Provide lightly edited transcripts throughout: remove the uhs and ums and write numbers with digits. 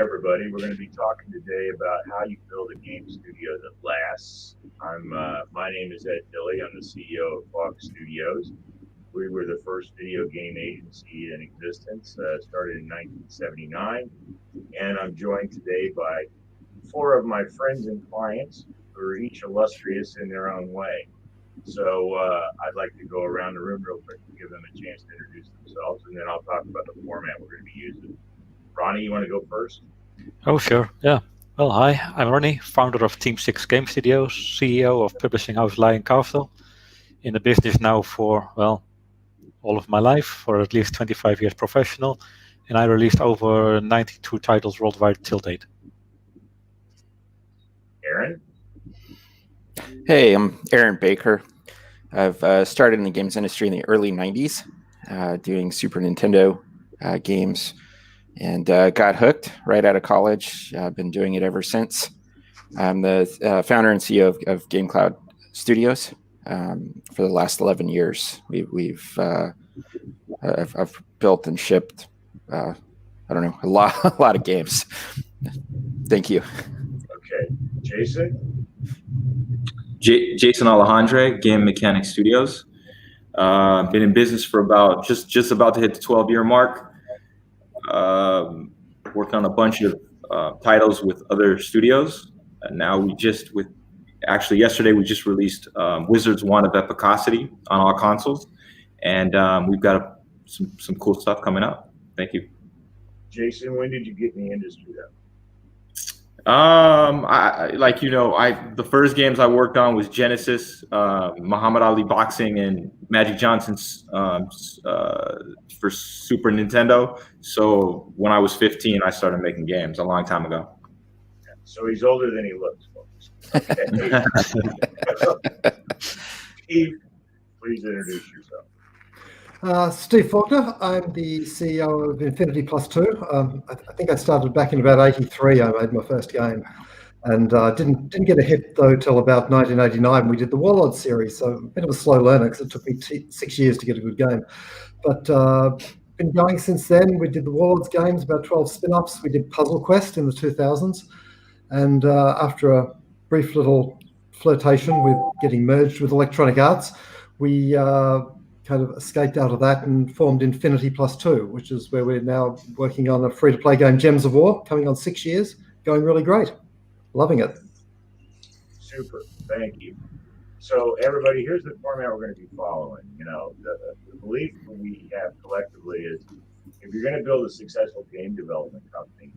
everybody. We're going to be talking today about how you build a game studio that lasts. My name is Ed Dille. I'm the CEO of Fox Studios. We were the first video game agency in existence, started in 1979, and I'm joined today by four of my friends and clients who are each illustrious in their own way. So I'd like to go around the room real quick and give them a chance to introduce themselves, and then I'll talk about the format we're going to be using. Ronnie, you want to go first? Oh, sure. Yeah. Well, hi, I'm Ronnie, founder of Team 6 Game Studios, CEO of publishing house Lion Capital. In the business now for, well, all of my life, for at least 25 years professional, and I released over 92 titles worldwide till date. Aaron? Hey, I'm Aaron Baker. I've started in the games industry in the early 90s, doing Super Nintendo games, and got hooked right out of college. I've been doing it ever since. I'm the founder and CEO of GameCloud Studios. For the last 11 years, I've built and shipped, a lot of games. Thank you. Okay, Jason. Jason Alejandre, Game Mechanic Studios. Been in business for about just about to hit the 12-year mark. Worked on a bunch of titles with other studios. And now yesterday we just released Wizards 1 of Epicosity on all consoles, and we've got some cool stuff coming up. Thank you. Jason, when did you get in the industry then? The first games I worked on was Genesis, Muhammad Ali Boxing, and Magic Johnson's for Super Nintendo. So when I was 15, I started making games a long time ago. So he's older than he looks, folks. Okay. Steve, please introduce yourself. Steve Faulkner. I'm the CEO of Infinity Plus 2. I think I started back in about 83. I made my first game, and didn't get a hit though till about 1989. We did the Warlord series, so a bit of a slow learner because it took me 6 years to get a good game. But been going since then. We did the Warlords games, about 12 spin-offs. We did Puzzle Quest in the 2000s, and after a brief little flirtation with getting merged with Electronic Arts, we kind of escaped out of that and formed Infinity Plus 2, which is where we're now working on a free-to-play game, Gems of War, coming on 6 years, going really great. Loving it. Super, thank you. So everybody, here's the format we're going to be following. The belief we have collectively is if you're going to build a successful game development company,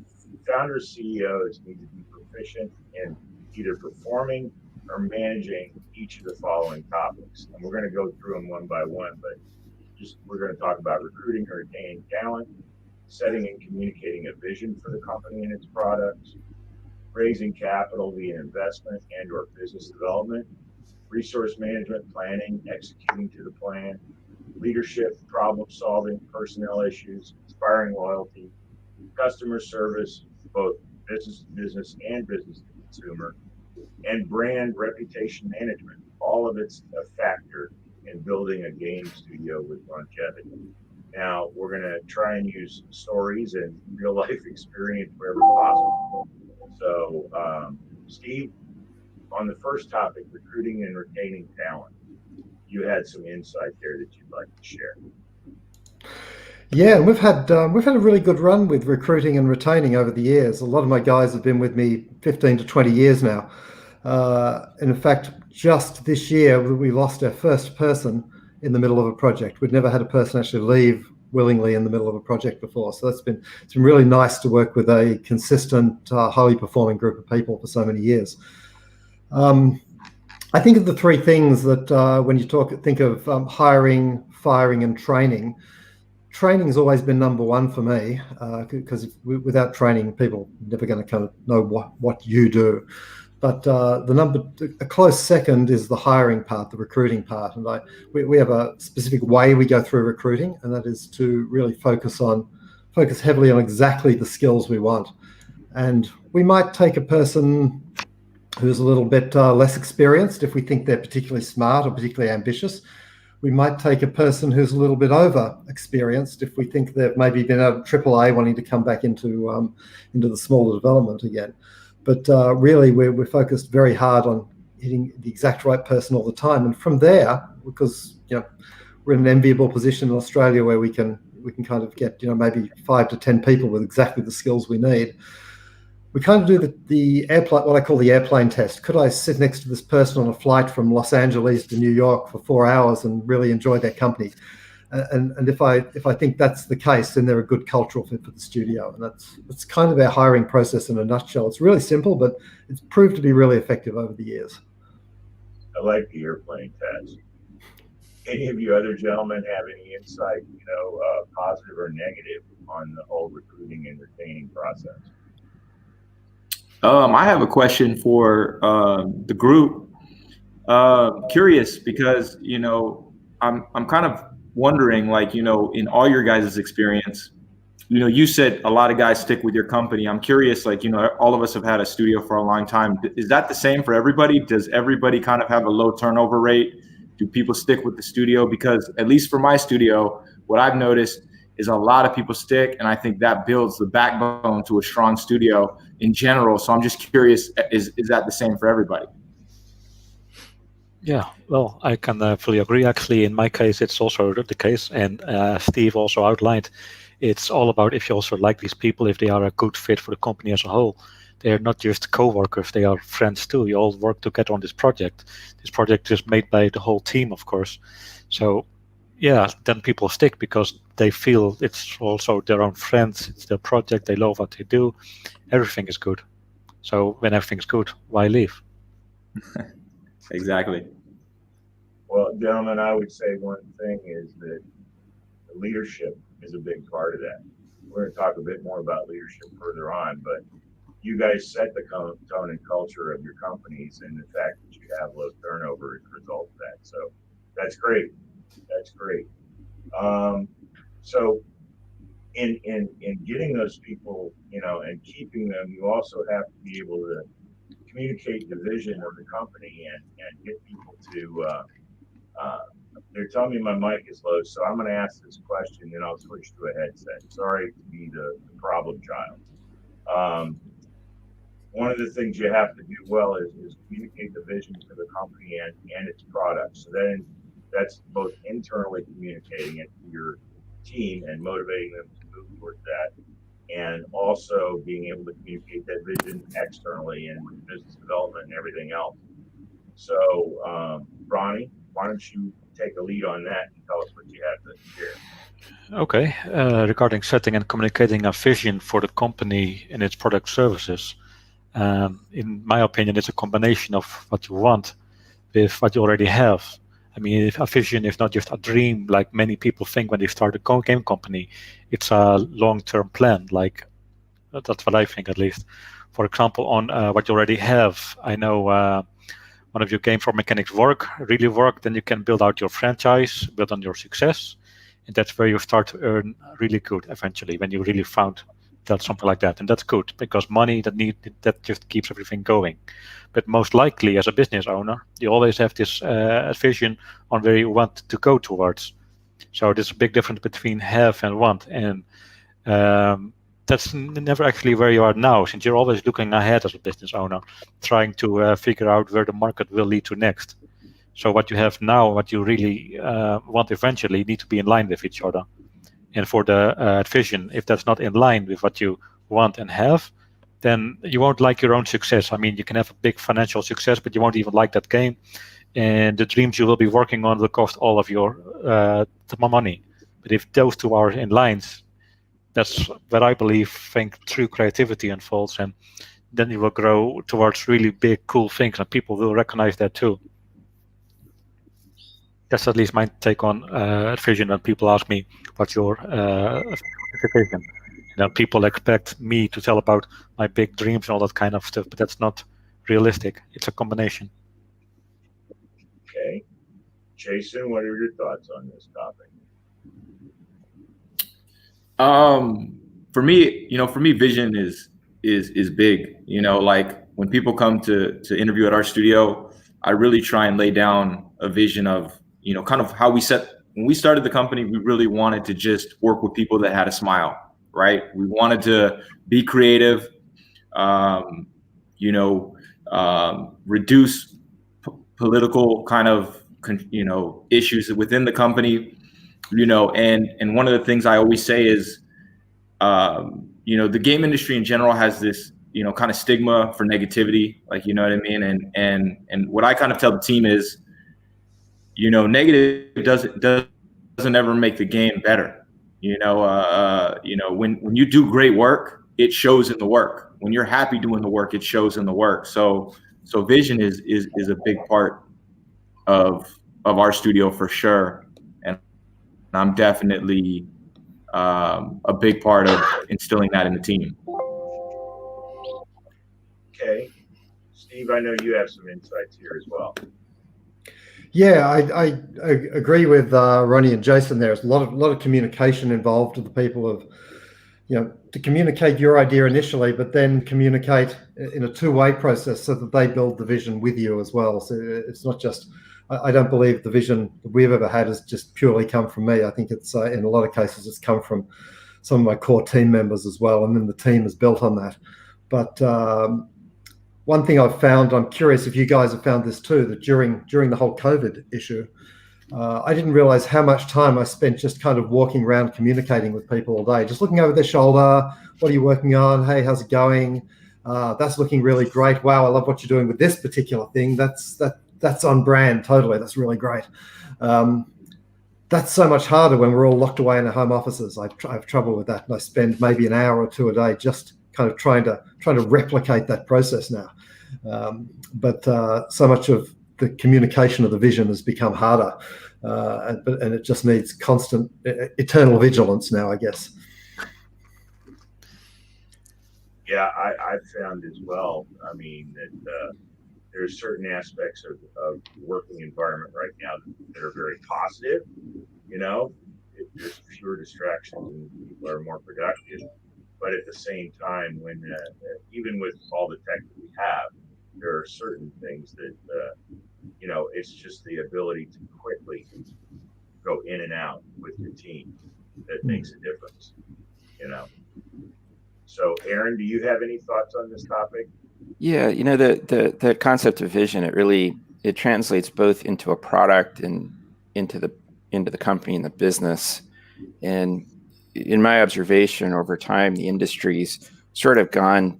founders, CEOs need to be proficient in either performing or managing each of the following topics. And we're going to go through them one by one, but we're going to talk about recruiting or retaining talent, setting and communicating a vision for the company and its products, raising capital via investment and or business development, resource management, planning, executing to the plan, leadership, problem solving, personnel issues, inspiring loyalty, customer service, both business to business and business to consumer, and brand reputation management. All of it's a factor in building a game studio with longevity. Now, we're going to try and use stories and real life experience wherever possible. So, Steve, on the first topic, recruiting and retaining talent, you had some insight there that you'd like to share. Yeah, we've had a really good run with recruiting and retaining over the years. A lot of my guys have been with me 15 to 20 years now. And in fact, just this year, we lost our first person in the middle of a project. We'd never had a person actually leave willingly in the middle of a project before. So it's been really nice to work with a consistent, highly performing group of people for so many years. I think of the three things that when you think of hiring, firing, and training, training has always been number one for me, because without training, people are never going to kind of know what you do. But a close second is the hiring part, the recruiting part. And we have a specific way we go through recruiting, and that is to really focus heavily on exactly the skills we want. And we might take a person who's a little bit less experienced if we think they're particularly smart or particularly ambitious. we might take a person who's a little bit over experienced if we think they've maybe been out of AAA wanting to come back into the smaller development again. But really, we're focused very hard on hitting the exact right person all the time. And from there, because we're in an enviable position in Australia where we can kind of get maybe 5 to 10 people with exactly the skills we need. We kind of do the airplane, what I call the airplane test. Could I sit next to this person on a flight from Los Angeles to New York for 4 hours and really enjoy their company? And if I think that's the case, then they're a good cultural fit for the studio. And that's kind of our hiring process in a nutshell. It's really simple, but it's proved to be really effective over the years. I like the airplane test. Any of you other gentlemen have any insight, positive or negative, on the whole recruiting and retaining process? I have a question for the group. Curious because I'm kind of wondering, like, in all your guys' experience, you said a lot of guys stick with your company. I'm curious, like, all of us have had a studio for a long time. Is that the same for everybody? Does everybody kind of have a low turnover rate? Do people stick with the studio? Because at least for my studio, what I've noticed is a lot of people stick, and I think that builds the backbone to a strong studio in general. So I'm just curious, is that the same for everybody? Yeah, well, I can fully agree. Actually, in my case, it's also the case. And Steve also outlined, it's all about if you also like these people, if they are a good fit for the company as a whole. They're not just co-workers, they are friends too. You all work together on this project. This project is made by the whole team, of course. So yeah, then people stick because they feel it's also their own friends, it's their project, they love what they do, everything is good. So when everything's good, why leave? Exactly. Well, gentlemen, I would say one thing is that leadership is a big part of that. We're going to talk a bit more about leadership further on, but you guys set the tone and culture of your companies, and the fact that you have low turnover is a result of that. So that's great. That's great. So in getting those people, and keeping them, you also have to be able to communicate the vision of the company and get people to. They're telling me my mic is low, so I'm going to ask this question, and I'll switch to a headset. Sorry to be the problem child. One of the things you have to do well is communicate the vision to the company and its products. So then that's both internally communicating it to your team and motivating them to move towards that, and also being able to communicate that vision externally and with business development and everything else. So, Ronnie, why don't you take a lead on that and tell us what you have to share? Okay, regarding setting and communicating a vision for the company and its product services, in my opinion, it's a combination of what you want with what you already have. I mean, a vision is not just a dream like many people think when they start a game company. It's a long-term plan, like that's what I think at least. For example, on what you already have, I know one of your games or mechanics really work, then you can build out your franchise, build on your success, and that's where you start to earn really good eventually, when you really found that something like that. And that's good because money that just keeps everything going. But most likely as a business owner, you always have this vision on where you want to go towards. So there's a big difference between have and want, and that's never actually where you are now, since you're always looking ahead as a business owner, trying to figure out where the market will lead to next. So what you have now, what you really want eventually, need to be in line with each other. And for the vision, if that's not in line with what you want and have, then you won't like your own success. I mean, you can have a big financial success, but you won't even like that game. And the dreams you will be working on will cost all of your money. But if those two are in lines, that's where I think true creativity unfolds. And then you will grow towards really big, cool things, and people will recognize that too. That's at least my take on vision. When people ask me what's your vision, people expect me to tell about my big dreams and all that kind of stuff, but that's not realistic. It's a combination. Okay, Jason, what are your thoughts on this topic? For me, vision is big. Like when people come to interview at our studio, I really try and lay down a vision of kind of how we set when we started the company. We really wanted to just work with people that had a smile, right? We wanted to be creative, reduce political kind of issues within the company, and one of the things I always say is, the game industry in general has this kind of stigma for negativity, like, you know what I mean? And what I kind of tell the team is, negative doesn't ever make the game better. When you do great work, it shows in the work. When you're happy doing the work, it shows in the work. So vision is a big part of our studio for sure, and I'm definitely a big part of instilling that in the team. Okay, Steve, I know you have some insights here as well. Yeah, I agree with Ronnie and Jason. There's a lot of communication involved with the people of, to communicate your idea initially, but then communicate in a two-way process so that they build the vision with you as well. So it's not just, I don't believe the vision that we've ever had has just purely come from me. I think it's in a lot of cases it's come from some of my core team members as well, and then the team is built on that. But one thing I've found, I'm curious if you guys have found this too, that during the whole COVID issue, I didn't realize how much time I spent just kind of walking around communicating with people all day, just looking over their shoulder. What are you working on? Hey, how's it going? That's looking really great. Wow, I love what you're doing with this particular thing. That's on brand, totally. That's really great. That's so much harder when we're all locked away in our home offices. I have trouble with that, and I spend maybe an hour or two a day just kind of trying to replicate that process now. But so much of the communication of the vision has become harder, and it just needs constant, eternal vigilance now, I guess. Yeah, I've found as well. I mean, that there's certain aspects of the working environment right now that are very positive. There's fewer distractions and people are more productive. But at the same time, when even with all the tech that we have, there are certain things that it's just the ability to quickly go in and out with your team that makes a difference. So, Aaron, do you have any thoughts on this topic? Yeah, the concept of vision, it translates both into a product and into the company and the business. And in my observation over time, the industry's sort of gone,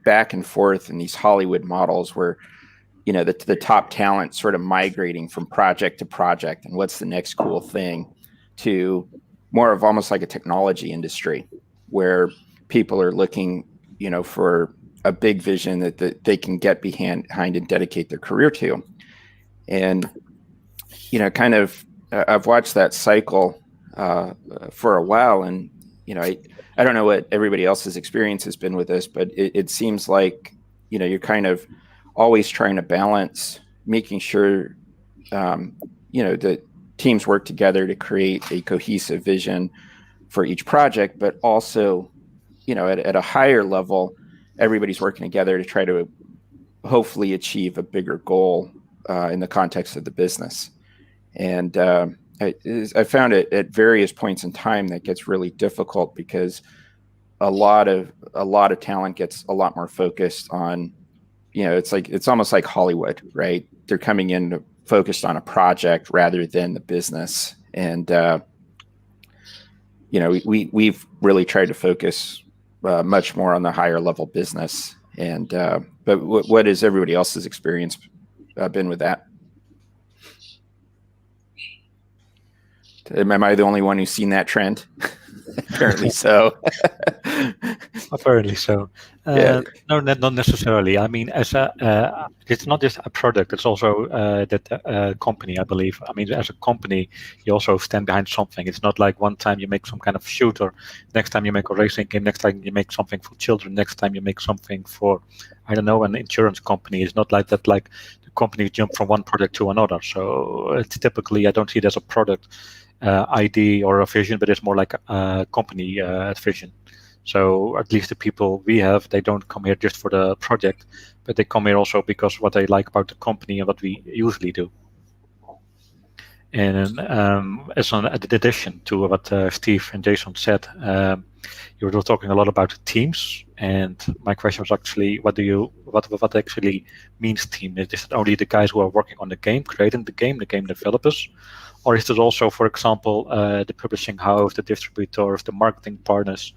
back and forth in these Hollywood models where, the top talent sort of migrating from project to project and what's the next cool thing, to more of almost like a technology industry where people are looking, for a big vision that they can get behind and dedicate their career to. And, I've watched that cycle for a while, and I don't know what everybody else's experience has been with this, but it seems like you're kind of always trying to balance making sure the teams work together to create a cohesive vision for each project, but also at a higher level, everybody's working together to try to hopefully achieve a bigger goal in the context of the business. And I found it at various points in time that gets really difficult because a lot of talent gets a lot more focused on, it's almost like Hollywood, right? They're coming in focused on a project rather than the business. And, we've really tried to focus much more on the higher level business. And, but what is everybody else's experience been with that? Am I the only one who's seen that trend? Apparently so. Apparently so. Yeah. No, not necessarily. I mean, it's not just a product; it's also that company. I believe. I mean, as a company, you also stand behind something. It's not like one time you make some kind of shooter, next time you make a racing game, next time you make something for children, next time you make something for, I don't know, an insurance company. It's not like that. Like the companies jump from one product to another. So it's typically, I don't see it as a product ID or a vision, but it's more like a company vision. So at least the people we have, they don't come here just for the project, but they come here also because what they like about the company and what we usually do. And as an addition to what Steve and Jason said, you were talking a lot about teams, and my question was actually, what actually means team? Is it only the guys who are working on the game, creating the game developers, or is it also, for example, the publishing house, the distributors, the marketing partners,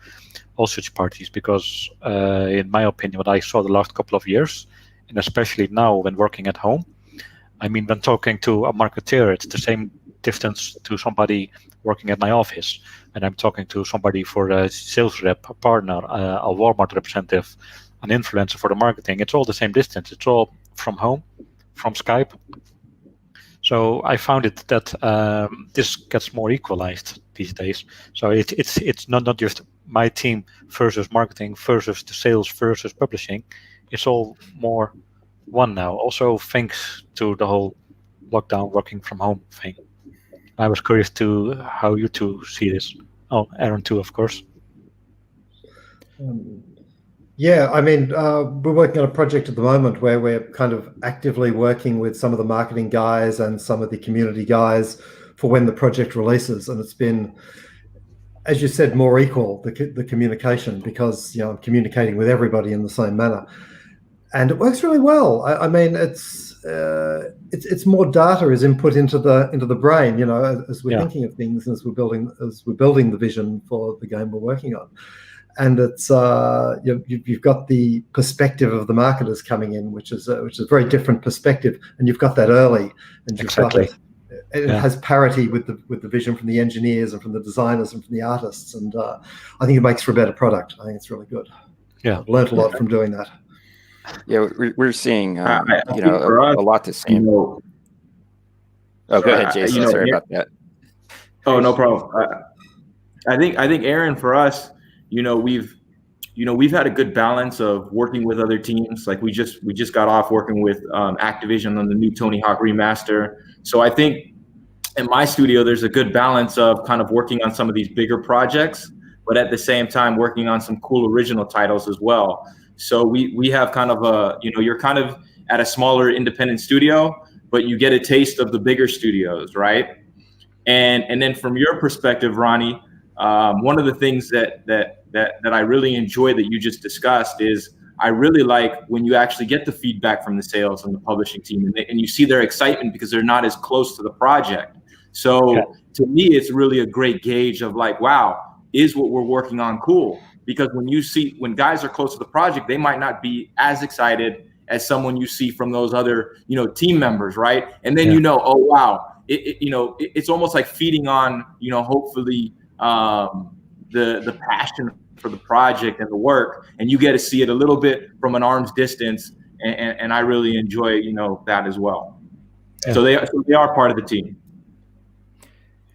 all such parties? Because in my opinion, what I saw the last couple of years, and especially now when working at home, I mean, when talking to a marketeer, it's the same distance to somebody working at my office. And I'm talking to somebody for a sales rep, a partner, a Walmart representative, an influencer for the marketing. It's all the same distance. It's all from home, from Skype. So I found it that this gets more equalized these days. So it's not just my team versus marketing versus the sales versus publishing. It's all more one now. Also thanks to the whole lockdown working from home thing. I was curious to how you two see this. Oh, Aaron too, of course. Yeah, I mean, we're working on a project at the moment where we're kind of actively working with some of the marketing guys and some of the community guys for when the project releases. And it's been, as you said, more equal, the communication, because, you know, I'm communicating with everybody in the same manner. And it works really well. I mean, it's more data is input into the brain, you know, as we're thinking of things, as we're building the vision for the game we're working on. And it's you've got the perspective of the marketers coming in, which is a very different perspective, and you've got that early, and you've got it. It has parity with the vision from the engineers and from the designers and from the artists, and I think it makes for a better product. I think it's really good. Yeah, I've learned a lot from doing that. Yeah, we're seeing you know, a lot the same. You know, go ahead, Jason. Sorry about that. Oh, no problem. I think Aaron, for us, you know, we've had a good balance of working with other teams. Like we just got off working with Activision on the new Tony Hawk remaster. So I think in my studio, there's a good balance of kind of working on some of these bigger projects, but at the same time working on some cool original titles as well. So we have kind of you're kind of at a smaller independent studio, but you get a taste of the bigger studios, right? And then from your perspective, Ronnie, one of the things that I really enjoy that you just discussed is I really like when you actually get the feedback from the sales and the publishing team, and you see their excitement because they're not as close to the project. So to me, it's really a great gauge of like, wow, is what we're working on cool? Because when guys are close to the project, they might not be as excited as someone you see from those other, you know, team members, right? And then you know, oh wow, it's almost like feeding on, you know, hopefully the passion for the project and the work, and you get to see it a little bit from an arm's distance, and I really enjoy, you know, that as well. So they are part of the team.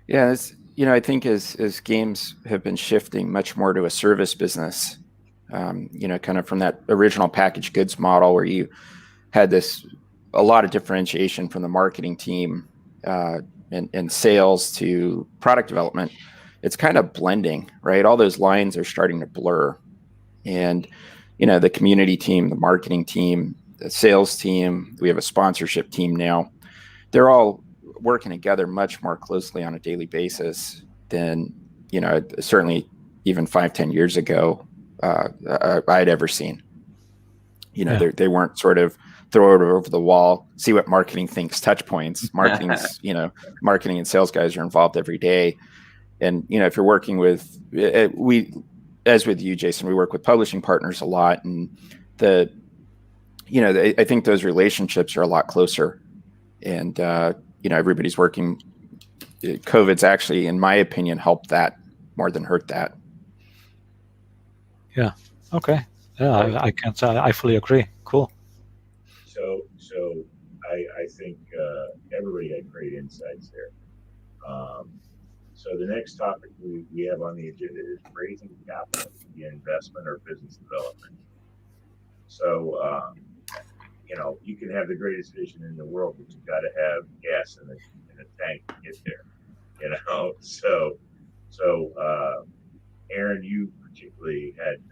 Yeah, you know, I think as games have been shifting much more to a service business, you know, kind of from that original packaged goods model where you had a lot of differentiation from the marketing team and sales to product development, it's kind of blending, right? All those lines are starting to blur. And, you know, the community team, the marketing team, the sales team, we have a sponsorship team now. They're all working together much more closely on a daily basis than, you know, certainly even 5-10 years ago I'd ever seen. You know, they weren't sort of throw it over the wall, see what marketing thinks, touch points. Marketing's, you know, marketing and sales guys are involved every day. And, you know, if you're working with, as with you, Jason, we work with publishing partners a lot. And I think those relationships are a lot closer. And, you know, everybody's working. COVID's actually, in my opinion, helped that more than hurt that. Yeah. Okay. Yeah, I can't say I fully agree. Cool. So I think everybody had great insights there. So the next topic we have on the agenda is raising capital via investment or business development. So, you know, you can have the greatest vision in the world, but you've got to have gas in a tank to get there, you know? So Aaron, you particularly had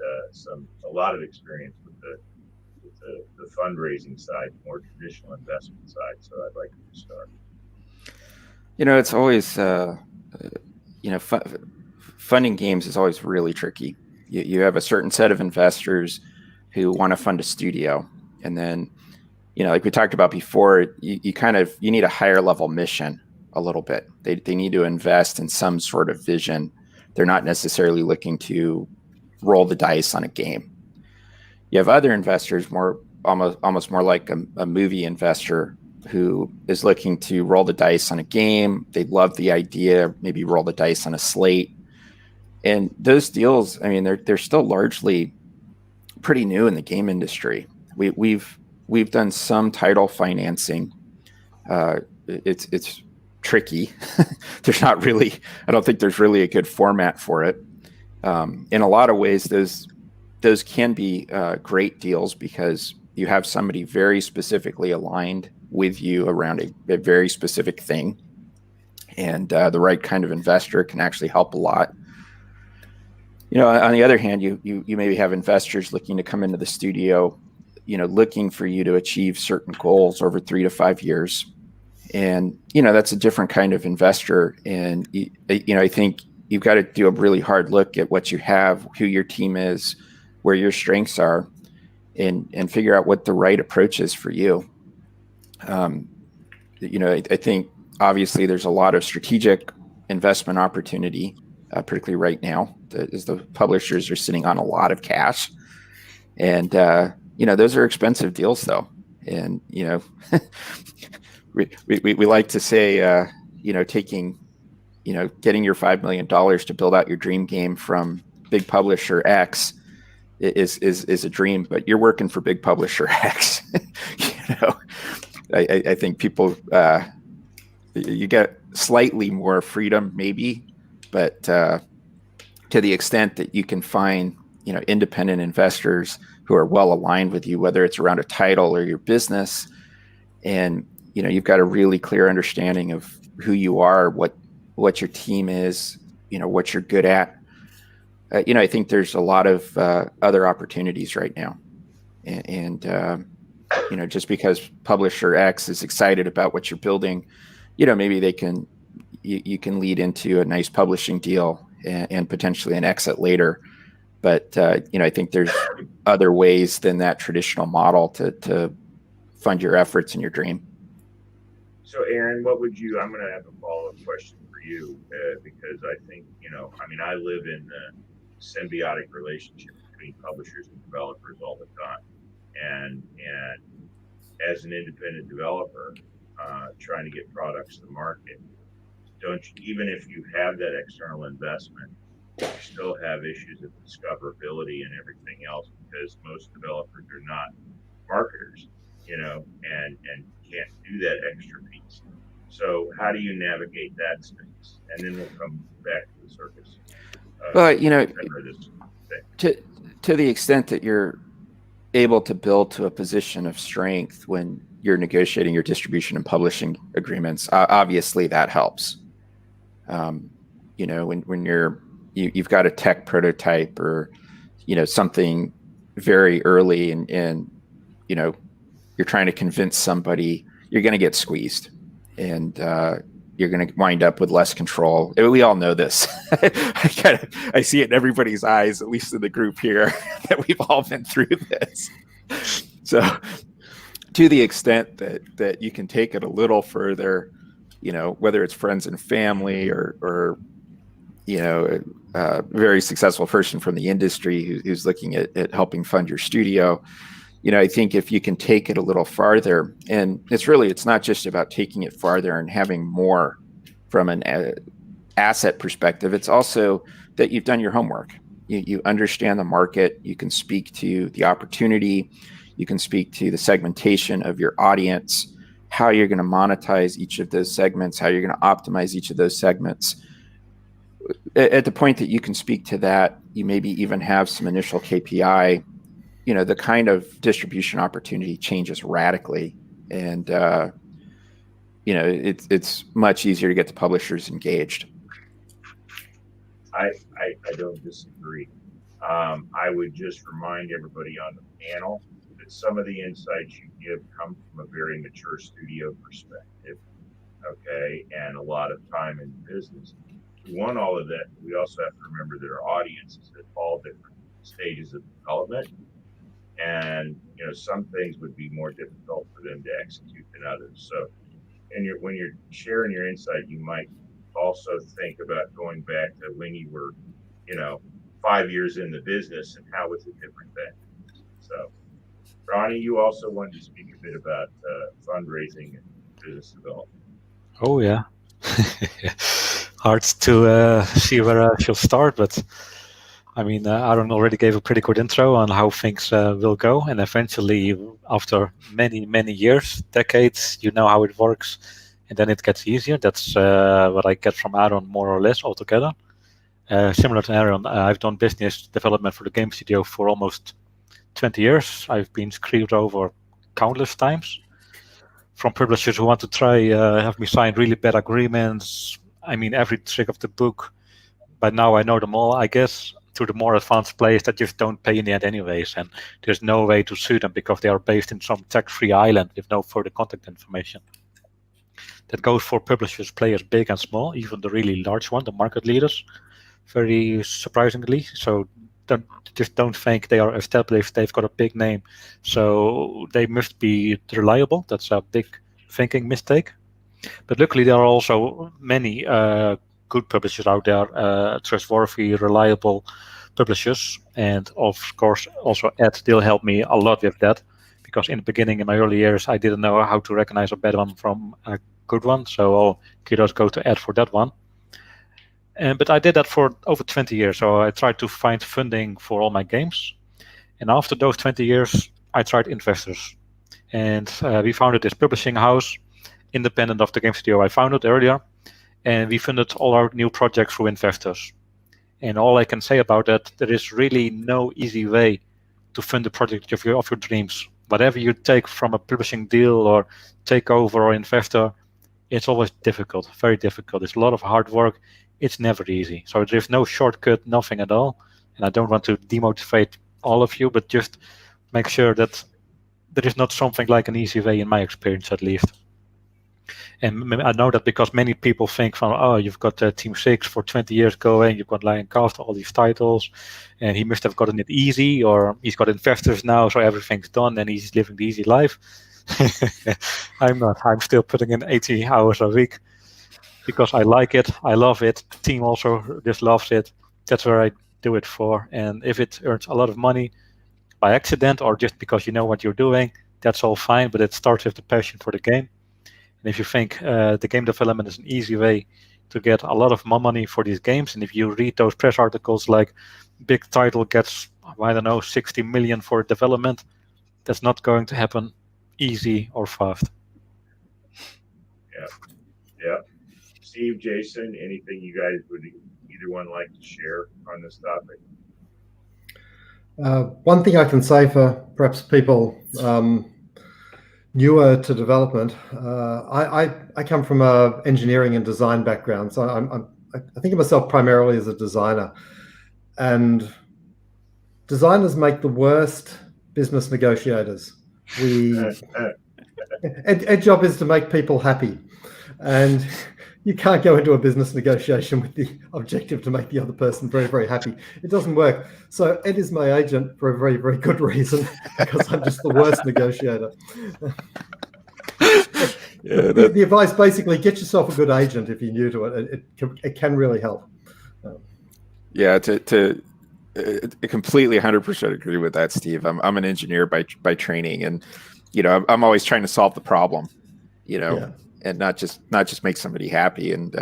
a lot of experience with the fundraising side, more traditional investment side. So I'd like you to start. It's always, funding games is always really tricky. You have a certain set of investors who want to fund a studio, and then, like we talked about before, you need a higher level mission a little bit. They need to invest in some sort of vision. They're not necessarily looking to roll the dice on a game. You have other investors, almost more like a movie investor, who is looking to roll the dice on a game. They love the idea, maybe roll the dice on a slate. And those deals, I mean, they're still largely pretty new in the game industry. We've done some title financing. It's tricky. I don't think there's really a good format for it. In a lot of ways, those can be great deals because you have somebody very specifically aligned with you around a very specific thing, and the right kind of investor can actually help a lot. On the other hand, you maybe have investors looking to come into the studio, looking for you to achieve certain goals over 3 to 5 years, and that's a different kind of investor. And I think you've got to do a really hard look at what you have, who your team is, where your strengths are, and figure out what the right approach is for you. I think obviously there's a lot of strategic investment opportunity, particularly right now, as the publishers are sitting on a lot of cash, and those are expensive deals, though. And we like to say, getting your $5 million to build out your dream game from big publisher X is a dream, but you're working for big publisher X. I think people, you get slightly more freedom, maybe, but to the extent that you can find, independent investors who are well aligned with you, whether it's around a title or your business, and you've got a really clear understanding of who you are, what your team is, what you're good at. I think there's a lot of other opportunities right now, and just because publisher X is excited about what you're building, maybe you can lead into a nice publishing deal and potentially an exit later. But I think there's other ways than that traditional model to fund your efforts and your dream. So, Aaron, I'm going to have a follow-up question for you because I think, I live in the symbiotic relationship between publishers and developers all the time. And as an independent developer, trying to get products to market, even if you have that external investment, you still have issues of discoverability and everything else because most developers are not marketers, and can't do that extra piece. So how do you navigate that space? And then we'll come back to the circus. Well, to the extent that you're able to build to a position of strength when you're negotiating your distribution and publishing agreements, obviously that helps. When you've got a tech prototype or something very early and you're trying to convince somebody, you're going to get squeezed, and you're going to wind up with less control. We all know this. I see it in everybody's eyes, at least in the group here, that we've all been through this. So to the extent that you can take it a little further, whether it's friends and family or a very successful person from the industry who's looking at helping fund your studio, I think if you can take it a little farther, and it's not just about taking it farther and having more from an asset perspective, it's also that you've done your homework. You understand the market, you can speak to the opportunity, you can speak to the segmentation of your audience, how you're going to monetize each of those segments, how you're going to optimize each of those segments. At the point that you can speak to that, you maybe even have some initial KPI, the kind of distribution opportunity changes radically. And, it's much easier to get the publishers engaged. I don't disagree. I would just remind everybody on the panel that some of the insights you give come from a very mature studio perspective. okay, and a lot of time in business. We want all of that. We also have to remember that our audience is at all different stages of development, and some things would be more difficult for them to execute than others. So, and when you're sharing your insight, you might also think about going back to when you were, 5 years in the business and how was it different then. So, Ronnie, you also wanted to speak a bit about fundraising and business development. Oh yeah. Hard to see where I shall start, but I mean, Aaron already gave a pretty good intro on how things will go, and eventually, after many, many years, decades, you know how it works, and then it gets easier. That's what I get from Aaron, more or less, altogether. Similar to Aaron, I've done business development for the game studio for almost 20 years. I've been screwed over countless times from publishers who want to try have me sign really bad agreements. I mean, every trick of the book. By now I know them all, I guess, to the more advanced players that just don't pay in the end anyways, and there's no way to sue them because they are based in some tax-free island with no further contact information. That goes for publishers, players big and small, even the really large one, the market leaders, very surprisingly. So just don't think they are established, they've got a big name, so they must be reliable. That's a big thinking mistake. But luckily there are also many good publishers out there, trustworthy, reliable publishers. And of course, also Ed Dille helped me a lot with that, because in the beginning, in my early years, I didn't know how to recognize a bad one from a good one. So all kudos go to Ed for that one. But I did that for over 20 years. So I tried to find funding for all my games. And after those 20 years, I tried investors. And we founded this publishing house, independent of the game studio I founded earlier. And we funded all our new projects through investors. And all I can say about that, there is really no easy way to fund the project of your dreams. Whatever you take from a publishing deal or takeover or investor, it's always difficult, very difficult. It's a lot of hard work. It's never easy. So there's no shortcut, nothing at all. And I don't want to demotivate all of you, but just make sure that there is not something like an easy way, in my experience at least. And I know that because many people think from, oh, you've got Team 6 for 20 years going, you've got Lion Castle, all these titles, and he must have gotten it easy, or he's got investors now, so everything's done, and he's living the easy life. I'm not. I'm still putting in 80 hours a week because I like it, I love it. The team also just loves it. That's where I do it for. And if it earns a lot of money by accident or just because you know what you're doing, that's all fine, but it starts with the passion for the game. And if you think the game development is an easy way to get a lot of more money for these games, and if you read those press articles like big title gets, I don't know, 60 million for development, that's not going to happen easy or fast. Yeah. Steve, Jason, anything you guys would either one like to share on this topic? One thing I can say for perhaps people newer to development, I come from an engineering and design background, so I think of myself primarily as a designer, and designers make the worst business negotiators. Our job is to make people happy, and you can't go into a business negotiation with the objective to make the other person very, very happy. It doesn't work. So Ed is my agent for a very, very good reason, because I'm just the worst negotiator. The advice basically, get yourself a good agent if you're new to it. It can really help. Yeah, to completely 100% agree with that, Steve. I'm an engineer by training, and I'm always trying to solve the problem, and not just make somebody happy. And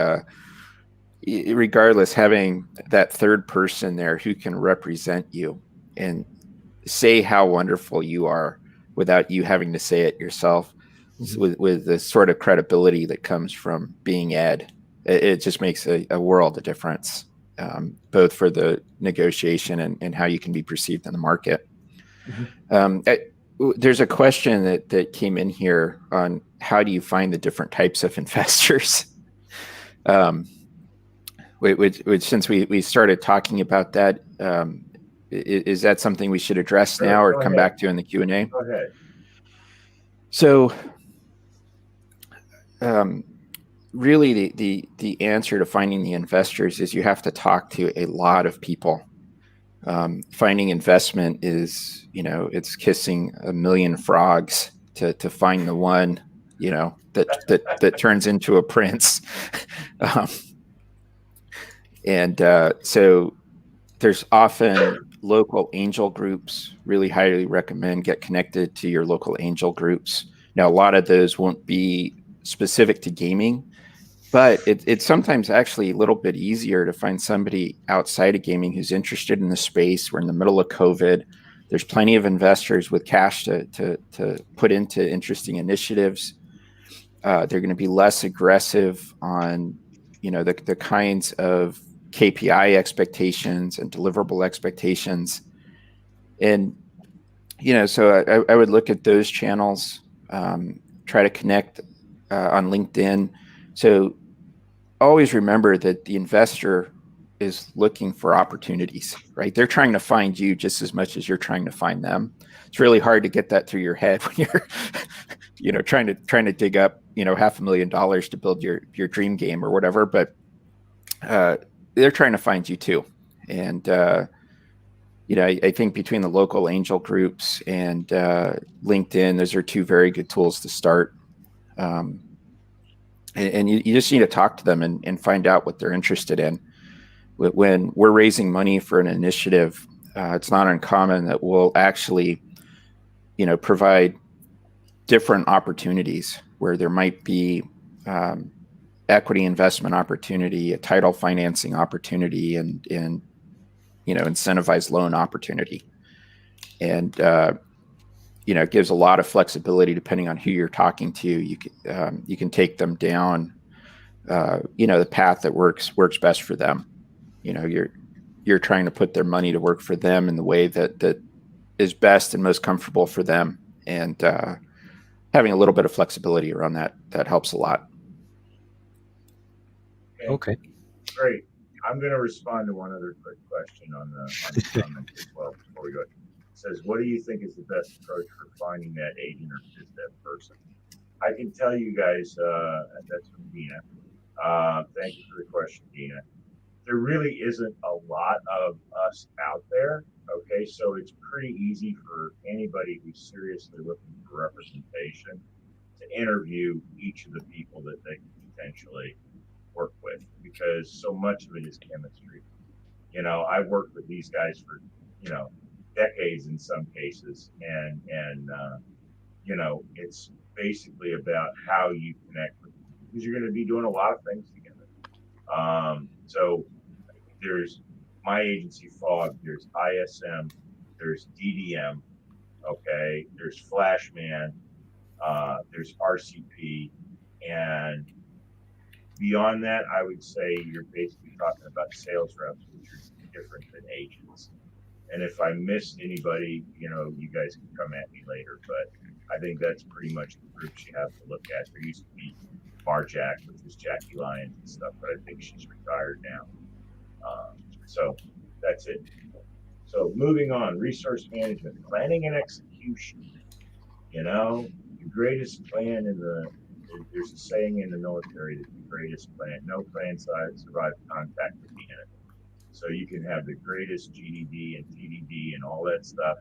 regardless, having that third person there who can represent you and say how wonderful you are without you having to say it yourself, with the sort of credibility that comes from being Ed, it just makes a world of difference, both for the negotiation and how you can be perceived in the market. There's a question that came in here on how do you find the different types of investors? Which since we started talking about that, is that something we should address now or come back to in the Q&A? Go ahead. So really the answer to finding the investors is you have to talk to a lot of people. Finding investment is, it's kissing a million frogs to find the one, that turns into a prince. So there's often local angel groups. Really highly recommend get connected to your local angel groups. Now, a lot of those won't be specific to gaming, but it's sometimes actually a little bit easier to find somebody outside of gaming who's interested in the space. We're in the middle of COVID. There's plenty of investors with cash to put into interesting initiatives. They're going to be less aggressive on, the kinds of KPI expectations and deliverable expectations. And, so I would look at those channels, try to connect on LinkedIn. So always remember that the investor is looking for opportunities, right? They're trying to find you just as much as you're trying to find them. It's really hard to get that through your head when you're, trying to dig up, $500,000 to build your dream game or whatever. But they're trying to find you too. And I think between the local angel groups and LinkedIn, those are two very good tools to start. And you just need to talk to them and find out what they're interested in. When we're raising money for an initiative, it's not uncommon that we'll actually, provide different opportunities where there might be equity investment opportunity, a title financing opportunity, and incentivized loan opportunity. And it gives a lot of flexibility depending on who you're talking to. You can take them down, the path that works best for them. You're trying to put their money to work for them in the way that is best and most comfortable for them. And having a little bit of flexibility around that helps a lot. Okay. Great. I'm going to respond to one other quick question on the comment as well before we go. It says, what do you think is the best approach for finding that agent or biz dev person? I can tell you guys, that's from Dina. Thank you for the question, Dina. There really isn't a lot of us out there. Okay, so it's pretty easy for anybody who's seriously looking for representation to interview each of the people that they can potentially work with, because so much of it is chemistry. I've worked with these guys for decades in some cases, and it's basically about how you connect with them, because you're going to be doing a lot of things together. So there's my agency Fog, there's ISM, there's DDM, okay, there's Flashman, there's RCP, and beyond that, I would say you're basically talking about sales reps, which are different than agents. And if I missed anybody, you guys can come at me later, but I think that's pretty much the groups you have to look at. There used to be Marjack, which was Jackie Lyons and stuff, but I think she's retired now. So that's it. So moving on, resource management, planning and execution. The greatest plan there's a saying in the military that the greatest plan, no plan survives contact with the enemy. So you can have the greatest GDD and TDD and all that stuff,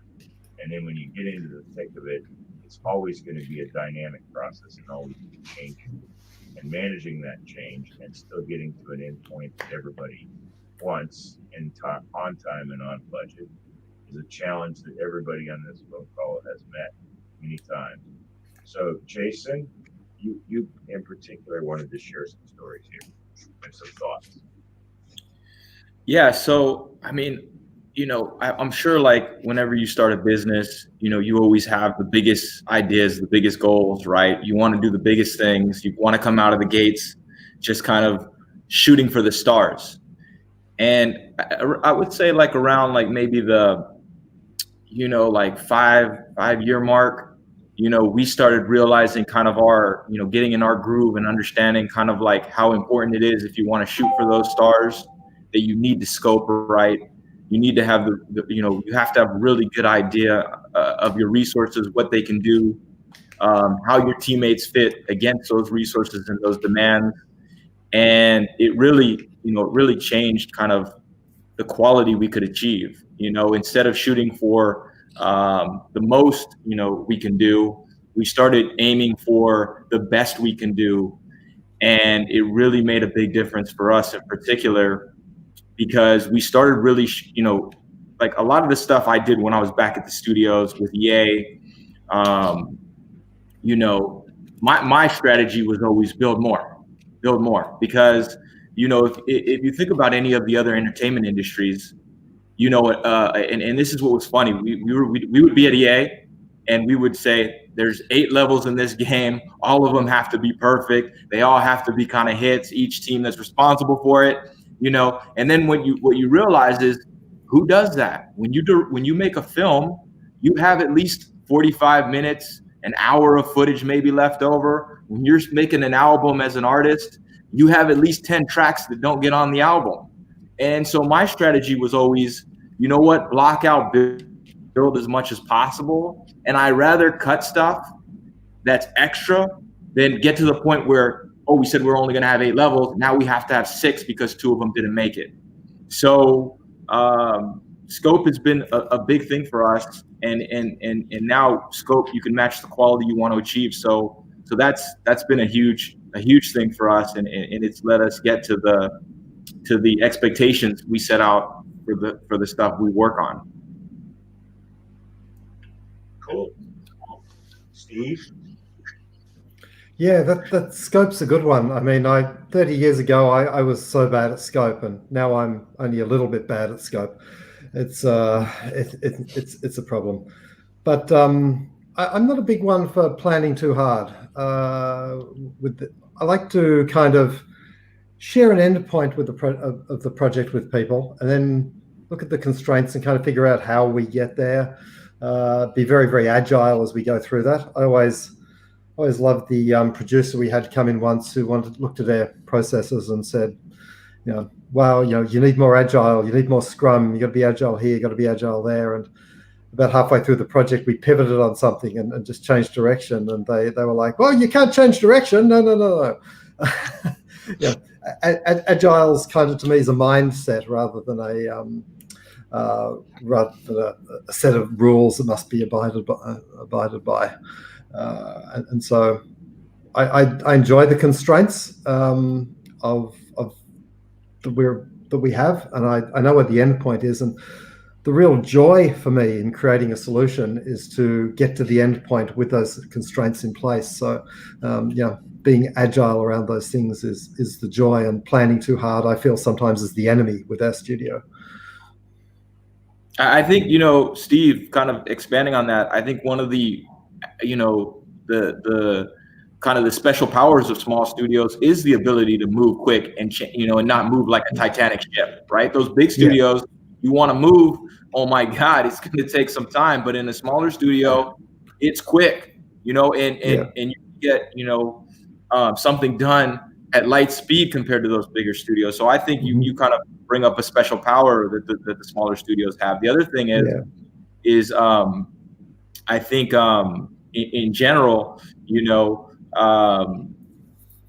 and then when you get into the thick of it, it's always going to be a dynamic process and always be changing. And managing that change and still getting to an endpoint that everybody wants on time and on budget is a challenge that everybody on this phone call has met many times. So, Jason, you in particular wanted to share some stories here and some thoughts. Yeah. So, I'm sure like whenever you start a business, you always have the biggest ideas, the biggest goals, right? You want to do the biggest things. You want to come out of the gates just kind of shooting for the stars. And I would say like around like maybe the, like 5-year mark, we started realizing kind of our, getting in our groove and understanding kind of like how important it is if you want to shoot for those stars, that you need to scope right. You need to have you have to have a really good idea of your resources, what they can do, how your teammates fit against those resources and those demands. and it really, really changed kind of the quality we could achieve. Instead of shooting for the most, we can do, we started aiming for the best we can do. And it really made a big difference for us in particular, because we started really, like a lot of the stuff I did when I was back at the studios with EA, my strategy was always build more, because, if you think about any of the other entertainment industries, and this is what was funny. We would be at EA and we would say, there's 8 levels in this game. All of them have to be perfect. They all have to be kind of hits, each team that's responsible for it, and then what you realize is, who does that? When you make a film, you have at least 45 minutes, an hour of footage maybe left over. When you're making an album as an artist, you have at least 10 tracks that don't get on the album. And so my strategy was always, block out, build as much as possible. And I rather cut stuff that's extra than get to the point where, we said we're only going to have 8 levels. Now we have to have 6 because 2 of them didn't make it. So scope has been a big thing for us. And now scope, you can match the quality you want to achieve. So that's been a huge thing for us. And it's let us get to the expectations we set out for the stuff we work on. Cool. Steve? Yeah, that scope's a good one. I mean, 30 years ago, I was so bad at scope, and now I'm only a little bit bad at scope. It's a problem. But I'm not a big one for planning too hard. I like to kind of share an endpoint with of the project with people, and then look at the constraints and kind of figure out how we get there. Be very, very agile as we go through that. I always loved the producer we had come in once who looked at their processes and said, wow, you need more agile, you need more scrum, you got to be agile here, you got to be agile there. And about halfway through the project, we pivoted on something and just changed direction. And they were like, well, you can't change direction. No. Agile's kind of, to me, is a mindset rather than a set of rules that must be abided by. And so I enjoy the constraints of that we have, and I know what the end point is. And the real joy for me in creating a solution is to get to the end point with those constraints in place. So, being agile around those things is the joy, and planning too hard, I feel sometimes, is the enemy with our studio. I think, Steve, kind of expanding on that, I think one of the, the kind of the special powers of small studios is the ability to move quick and, and not move like a Titanic ship, right? Those big studios, you want to move, oh my God, it's going to take some time. But in a smaller studio, it's quick, and you get, something done at light speed compared to those bigger studios. So I think you kind of bring up a special power that the smaller studios have. The other thing is I think in general,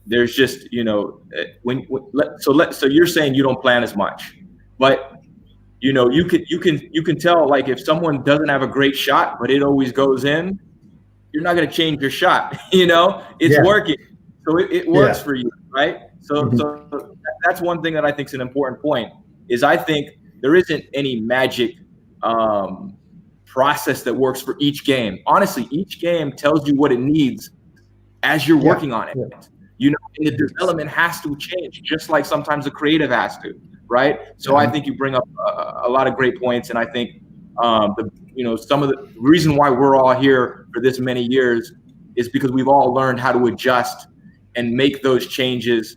there's just, so you're saying you don't plan as much, but you can tell, like, if someone doesn't have a great shot, but it always goes in, you're not going to change your shot. It's working. So it works for you. Right. So that's one thing that I think is an important point, is I think there isn't any magic process that works for each game. Honestly, each game tells you what it needs as you're working on it. And the development has to change, just like sometimes the creative has to. Right. So I think you bring up a lot of great points. And I think, some of the reason why we're all here for this many years is because we've all learned how to adjust and make those changes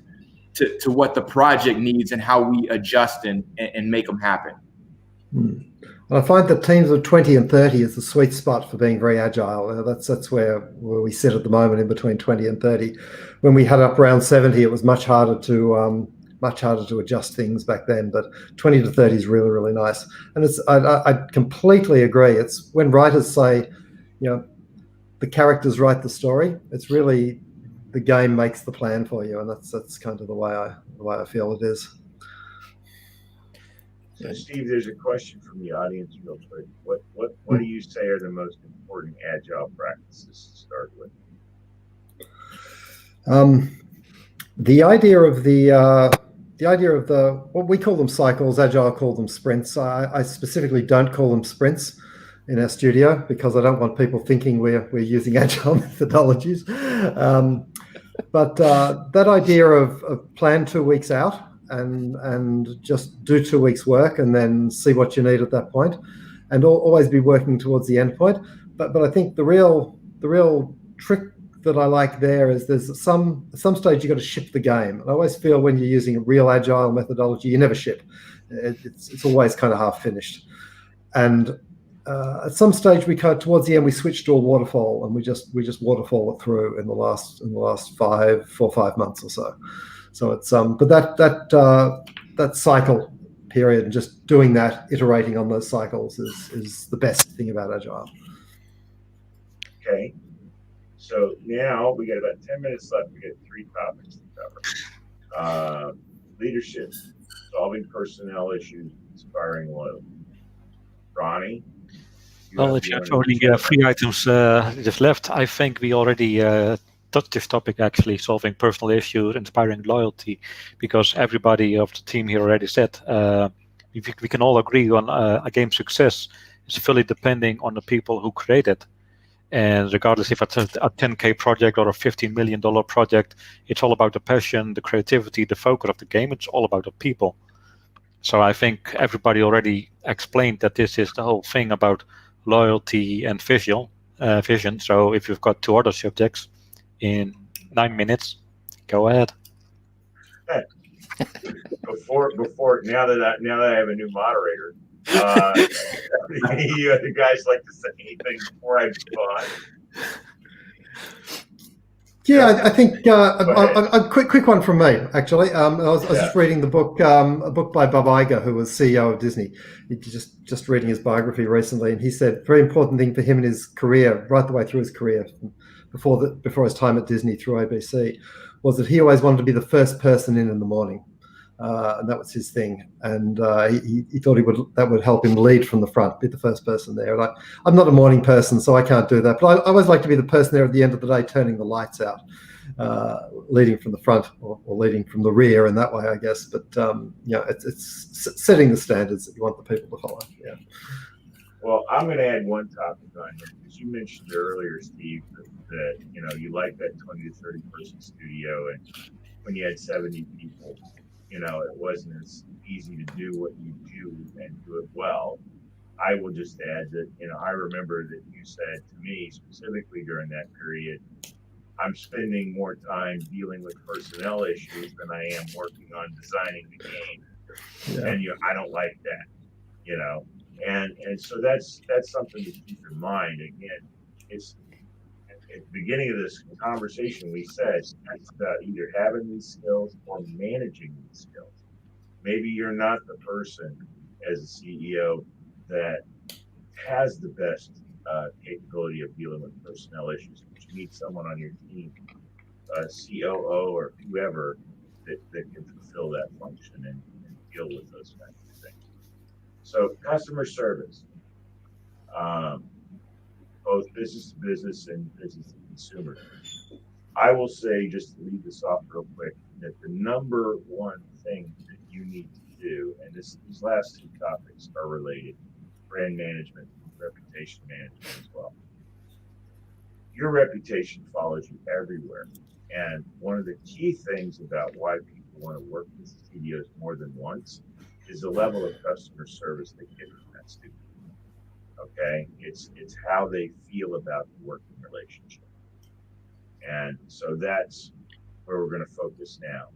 to what the project needs and how we adjust and make them happen. And I find that teams of 20 and 30 is the sweet spot for being very agile. That's where we sit at the moment, in between 20 and 30. When we had up around 70, it was much harder to adjust things back then. But 20 to 30 is really, really nice. And I completely agree. It's when writers say, the characters write the story. It's really the game makes the plan for you, and that's kind of the way I feel it is. So Steve, there's a question from the audience real quick. What do you say are the most important Agile practices to start with? The idea of the what we call them cycles, Agile call them sprints. I specifically don't call them sprints in our studio because I don't want people thinking we're using Agile methodologies. But that idea of plan 2 weeks out and just do 2 weeks work and then see what you need at that point, and always be working towards the end point. But I think the real trick that I like there is there's some stage you got to ship the game. And I always feel when you're using a real Agile methodology, you never ship. It's always kind of half finished. And at some stage, towards the end, we switched to a waterfall, and we just waterfall it through in the last 4 or 5 months or so. So it's but that cycle period and just doing that, iterating on those cycles is the best thing about Agile. Okay. So now we got about 10 minutes left. We got 3 topics to cover. Leadership, solving personnel issues, inspiring loyalty. Ronnie? Well, if you have only 3 items just left, I think we already touched this topic, actually, solving personal issues, inspiring loyalty, because everybody of the team here already said we can all agree on a game's success is fully depending on the people who create it. And regardless if it's a 10K project or a $15 million project, it's all about the passion, the creativity, the focus of the game. It's all about the people. So I think everybody already explained that this is the whole thing about loyalty and vision. So if you've got 2 other subjects in 9 minutes, go ahead. Before now that I have a new moderator, you other guys like to say anything before I move on? Yeah, I think a quick one from me, actually. I was just reading the book, a book by Bob Iger, who was CEO of Disney. He just reading his biography recently, and he said very important thing for him in his career, right the way through his career, before his time at Disney through ABC, was that he always wanted to be the first person in the morning. And that was his thing, and he thought that would help him lead from the front, be the first person there. And I'm not a morning person, so I can't do that. But I always like to be the person there at the end of the day, turning the lights out, leading from the front or leading from the rear in that way, I guess. But it's setting the standards that you want the people to follow. Yeah. Well, I'm going to add one topic on here because you mentioned earlier, Steve, that you like that 20 to 30 person studio, and when you had 70 people. It wasn't as easy to do what you do and do it well. I will just add that, I remember that you said to me specifically during that period, I'm spending more time dealing with personnel issues than I am working on designing the game. Yeah. And I don't like that, and so that's something to keep in mind. Again, it's at the beginning of this conversation, we said it's about either having these skills or managing these skills. Maybe you're not the person as a CEO that has the best capability of dealing with personnel issues, but you need someone on your team, a COO or whoever, that can fulfill that function and deal with those kinds of things. So customer service. Both business to business and business to consumer. I will say, just to lead this off real quick, that the number one thing that you need to do, and these last 2 topics are related, brand management, reputation management as well. Your reputation follows you everywhere. And one of the key things about why people want to work with studios more than once is the level of customer service they get from that studio. Okay, it's how they feel about the working relationship, and so that's where we're going to focus now.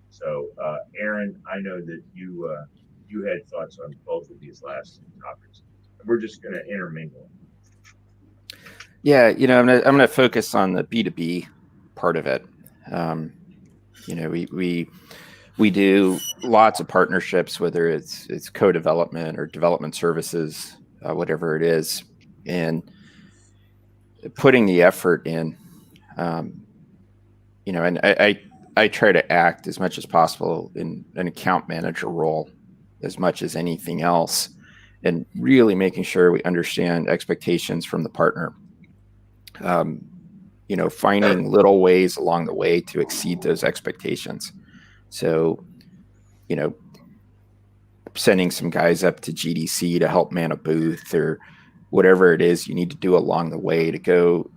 So, Aaron, I know that you had thoughts on both of these last 2 topics, and we're just going to intermingle. Yeah, I'm gonna focus on the B2B part of it. We do lots of partnerships, whether it's co-development or development services, whatever it is, and putting the effort in. and I try to act as much as possible in an account manager role as much as anything else, and really making sure we understand expectations from the partner. Finding little ways along the way to exceed those expectations. So, sending some guys up to GDC to help man a booth or whatever it is you need to do along the way to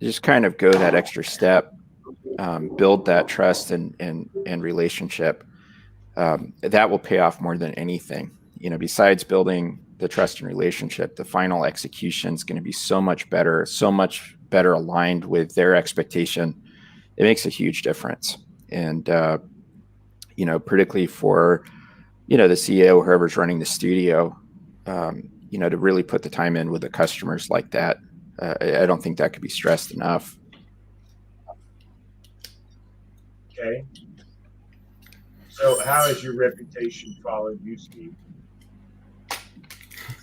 just kind of go that extra step, build that trust and relationship. That will pay off more than anything. Besides building the trust and relationship, the final execution is going to be so much better aligned with their expectation. It makes a huge difference. And, particularly for, the CEO, whoever's running the studio, to really put the time in with the customers like that. I don't think that could be stressed enough. Okay. So how has your reputation followed you, Steve?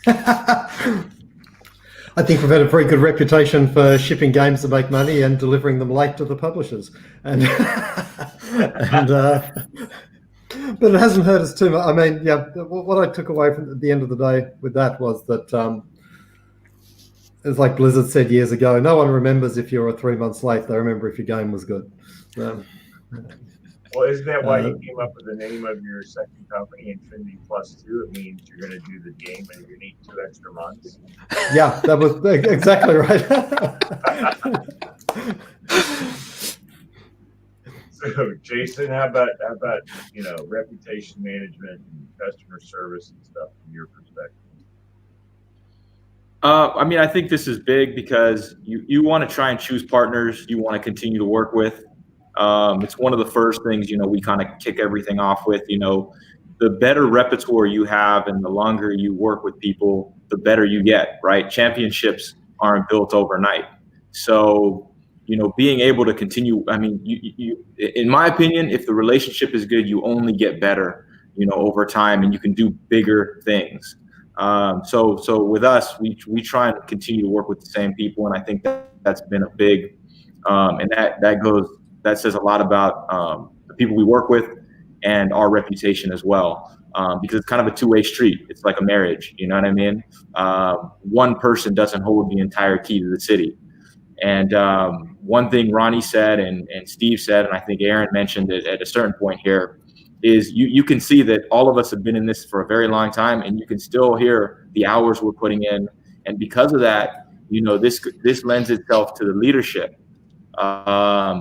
I think we've had a very good reputation for shipping games to make money and delivering them late to the publishers. And, but it hasn't hurt us too much. I mean, what I took away from at the end of the day with that was that it's like Blizzard said years ago, no one remembers if you're 3 months late. They remember if your game was good. Well, isn't that why you came up with the name of your second company, Infinity Plus 2? It means you're going to do the game and you need 2 extra months. Yeah, that was exactly right. So, Jason, how about reputation management and customer service and stuff from your perspective? I think this is big because you want to try and choose partners you want to continue to work with. It's one of the first things, we kind of kick everything off with. The better repertoire you have and the longer you work with people, the better you get, right? Championships aren't built overnight. So, being able to continue, you in my opinion, if the relationship is good, you only get better, over time, and you can do bigger things. So with us, we try and continue to work with the same people, and I think that's been a big, and that says a lot about the people we work with and our reputation as well, because it's kind of a two-way street. It's like a marriage, you know what I mean? One person doesn't hold the entire key to the city. And one thing Ronnie said and Steve said, and I think Aaron mentioned it at a certain point here, is you can see that all of us have been in this for a very long time, and you can still hear the hours we're putting in. And because of that, this lends itself to the leadership.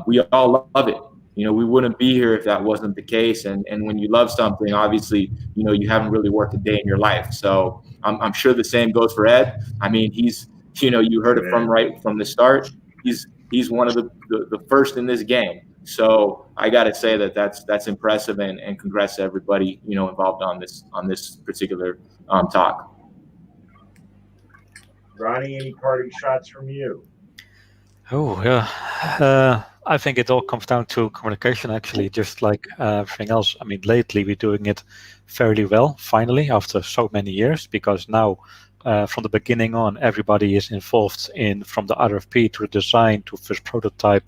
We all love it. We wouldn't be here if that wasn't the case. And when you love something, obviously, you haven't really worked a day in your life. So I'm sure the same goes for Ed. He's, you heard it right from the start. He's one of the first in this game. So I got to say that's impressive, and congrats to everybody, involved on this particular talk. Ronnie, any parting shots from you? Oh, yeah. I think it all comes down to communication, actually, just like everything else. Lately we're doing it fairly well, finally, after so many years, because now from the beginning on, everybody is involved from the RFP to the design to first prototype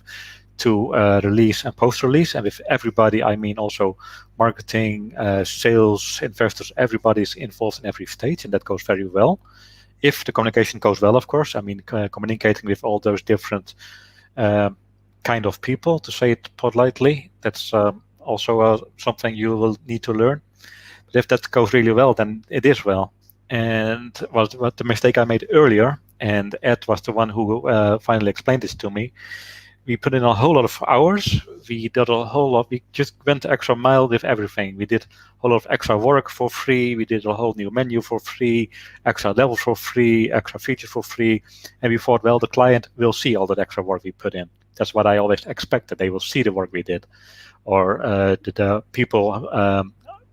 to release and post-release. And with everybody, also marketing, sales, investors, everybody's involved in every stage, and that goes very well. If the communication goes well, of course, communicating with all those different kind of people, to say it politely, that's also something you will need to learn. But if that goes really well, then it is well. And what the mistake I made earlier, and Ed was the one who finally explained this to me, we put in a whole lot of hours. We did a whole lot. We just went the extra mile with everything. We did a whole lot of extra work for free. We did a whole new menu for free, extra levels for free, extra features for free. And we thought, well, the client will see all that extra work we put in. That's what I always expected. They will see the work we did. Or the people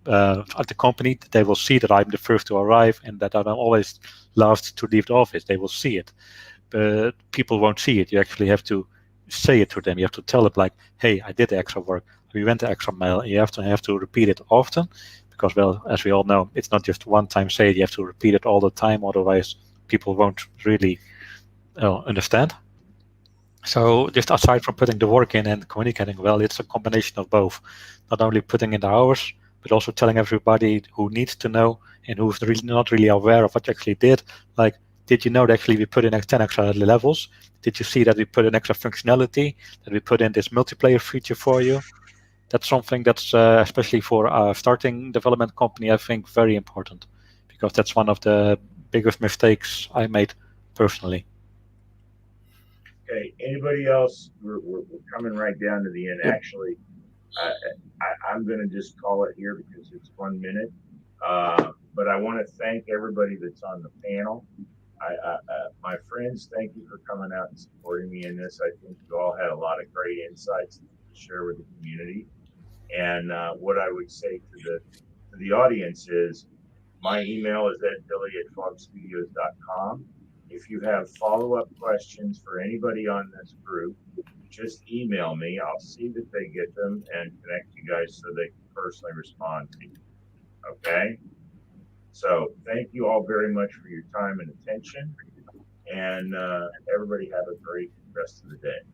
at the company, they will see that I'm the first to arrive and that I'm always last to leave the office. They will see it. But people won't see it. You actually have to say it to them. You have to tell them, like, hey, I did the extra work. We went the extra mile. And you have to repeat it often, because, well, as we all know, it's not just one time say it. You have to repeat it all the time. Otherwise, people won't really understand. So just aside from putting the work in and communicating well, it's a combination of both. Not only putting in the hours, but also telling everybody who needs to know and who's really not really aware of what you actually did. Like, did you know that actually we put in 10 extra levels? Did you see that we put in extra functionality? That we put in this multiplayer feature for you? That's something that's especially for a starting development company, I think very important, because that's one of the biggest mistakes I made personally. Okay, anybody else? We're coming right down to the end. Yep. Actually, I'm going to just call it here because it's 1 minute. But I want to thank everybody that's on the panel. My friends, thank you for coming out and supporting me in this. I think you all had a lot of great insights to share with the community. And what I would say to the audience is, my email is eddille@fogstudios.com. If you have follow-up questions for anybody on this group, just email me. I'll see that they get them and connect you guys so they can personally respond to you. Okay? So thank you all very much for your time and attention. And everybody have a great rest of the day.